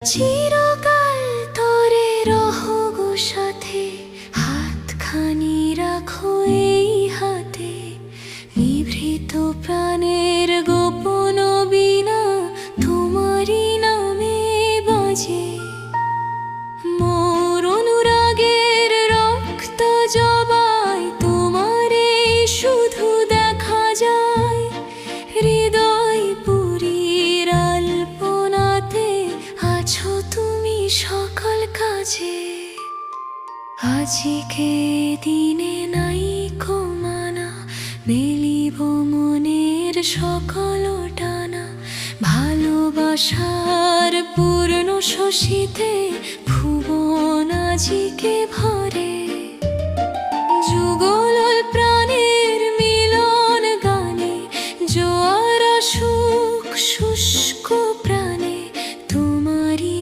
চিরকাল তরে রহগো সাথে, হাতখানি রাখো এই হাতে। নিভৃত প্রাণের গোপন বীণা তোমারই নামে বাজে। মোর অনুরাগের রক্ত জবাই, তোমারে শুধু দেখা যায়। হৃদয় পুরীর আলপনাতে আছো তুমি সকল কাজে। আজকে দিনে নাই মানা, মেলিব মনের সকল টানা। ভালোবাসার পূর্ণ শশীতে ভুবন আজিকে ভরে।